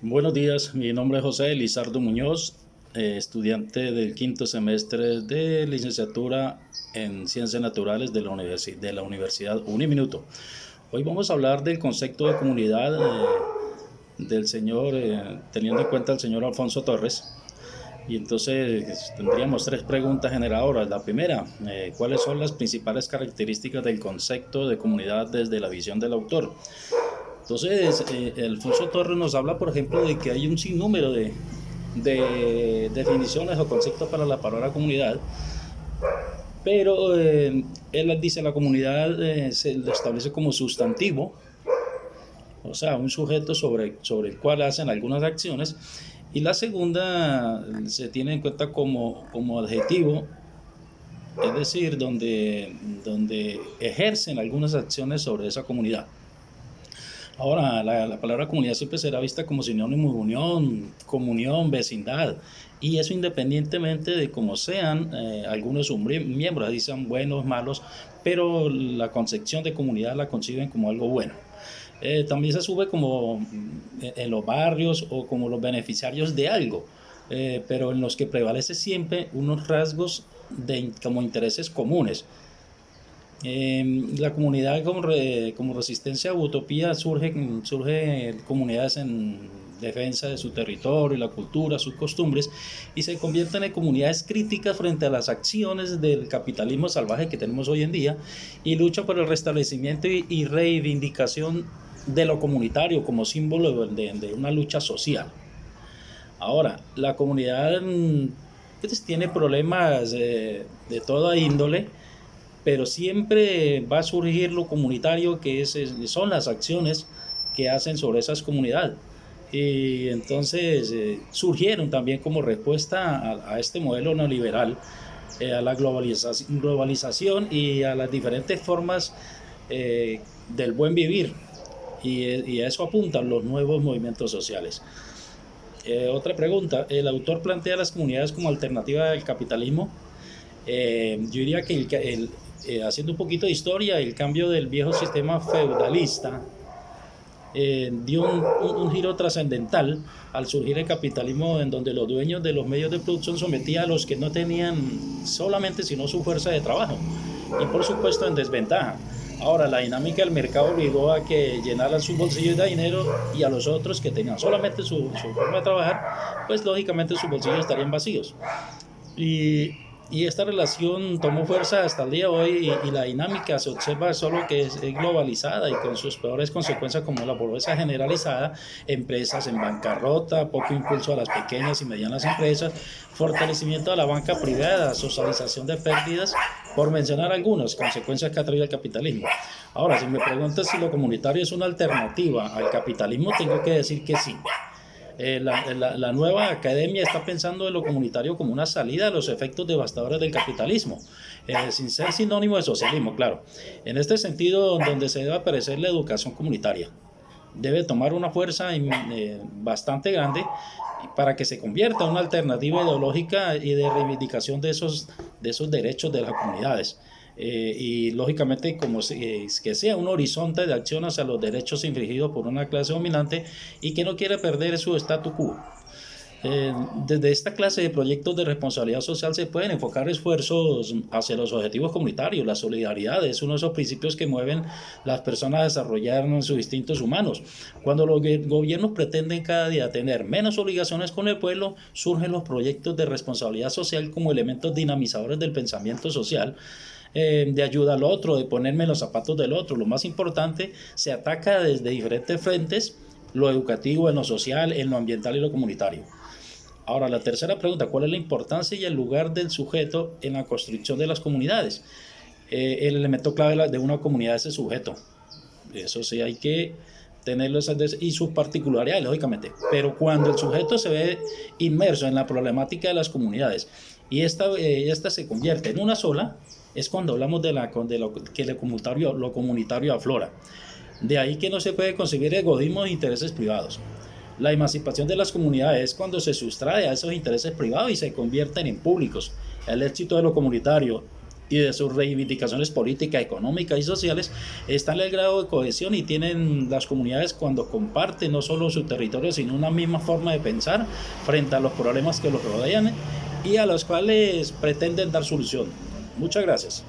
Buenos días, mi nombre es José Lizardo Muñoz, estudiante del quinto semestre de licenciatura en Ciencias Naturales de la Universidad Uniminuto. Hoy vamos a hablar del concepto de comunidad del señor, teniendo en cuenta al señor Alfonso Torres. Y entonces tendríamos tres preguntas generadoras. La primera, ¿cuáles son las principales características del concepto de comunidad desde la visión del autor? Entonces, Alfonso Torres nos habla, por ejemplo, de que hay un sinnúmero de definiciones o conceptos para la palabra comunidad, pero él dice la comunidad se lo establece como sustantivo, o sea, un sujeto sobre el cual hacen algunas acciones, y la segunda se tiene en cuenta como adjetivo, es decir, donde ejercen algunas acciones sobre esa comunidad. Ahora, la palabra comunidad siempre será vista como sinónimo de unión, comunión, vecindad, y eso independientemente de cómo sean algunos miembros, así sean buenos, malos, pero la concepción de comunidad la conciben como algo bueno. También se sube como en los barrios o como los beneficiarios de algo, pero en los que prevalece siempre unos rasgos como intereses comunes. La comunidad como resistencia a utopía surge comunidades en defensa de su territorio, la cultura, sus costumbres, y se convierten en comunidades críticas frente a las acciones del capitalismo salvaje que tenemos hoy en día, y lucha por el restablecimiento y reivindicación de lo comunitario como símbolo de una lucha social. Ahora, la comunidad pues, tiene problemas de toda índole, pero siempre va a surgir lo comunitario, son las acciones que hacen sobre esas comunidades. Y entonces surgieron también como respuesta a este modelo neoliberal, a la globalización y a las diferentes formas del buen vivir. Y a eso apuntan los nuevos movimientos sociales. Otra pregunta, el autor plantea las comunidades como alternativa al capitalismo. Yo diría que haciendo un poquito de historia, el cambio del viejo sistema feudalista dio un giro trascendental al surgir el capitalismo, en donde los dueños de los medios de producción sometían a los que no tenían solamente sino su fuerza de trabajo, y por supuesto en desventaja. Ahora, la dinámica del mercado obligó a que llenaran sus bolsillos de dinero, y a los otros que tenían solamente su forma de trabajar, pues lógicamente sus bolsillos estarían vacíos. Y esta relación tomó fuerza hasta el día de hoy, y la dinámica se observa solo que es globalizada y con sus peores consecuencias, como la pobreza generalizada, empresas en bancarrota, poco impulso a las pequeñas y medianas empresas, fortalecimiento de la banca privada, socialización de pérdidas, por mencionar algunas consecuencias que ha traído el capitalismo. Ahora, si me preguntas si lo comunitario es una alternativa al capitalismo, tengo que decir que sí. La nueva academia está pensando en lo comunitario como una salida a los efectos devastadores del capitalismo, sin ser sinónimo de socialismo, claro. En este sentido, donde se debe aparecer la educación comunitaria, debe tomar una fuerza bastante grande para que se convierta en una alternativa ideológica y de reivindicación de esos derechos de las comunidades. Y lógicamente que sea un horizonte de acción hacia los derechos infringidos por una clase dominante y que no quiere perder su statu quo. Desde esta clase de proyectos de responsabilidad social se pueden enfocar esfuerzos hacia los objetivos comunitarios. La solidaridad es uno de esos principios que mueven las personas a desarrollar sus instintos humanos. Cuando los gobiernos pretenden cada día tener menos obligaciones con el pueblo, surgen los proyectos de responsabilidad social como elementos dinamizadores del pensamiento social, de ayuda al otro, de ponerme en los zapatos del otro. Lo más importante, se ataca desde diferentes frentes: lo educativo, en lo social, en lo ambiental y lo comunitario. Ahora, la tercera pregunta, ¿cuál es la importancia y el lugar del sujeto en la construcción de las comunidades? El elemento clave de una comunidad es el sujeto. Eso sí, hay que tenerlo y sus particularidades, lógicamente. Pero cuando el sujeto se ve inmerso en la problemática de las comunidades y esta se convierte en una sola, es cuando hablamos de que lo comunitario aflora. De ahí que no se puede concebir egoísmo e intereses privados. La emancipación de las comunidades es cuando se sustrae a esos intereses privados y se convierten en públicos. El éxito de lo comunitario y de sus reivindicaciones políticas, económicas y sociales, está en el grado de cohesión y tienen las comunidades cuando comparten no solo su territorio, sino una misma forma de pensar frente a los problemas que los rodean y a los cuales pretenden dar solución. Muchas gracias.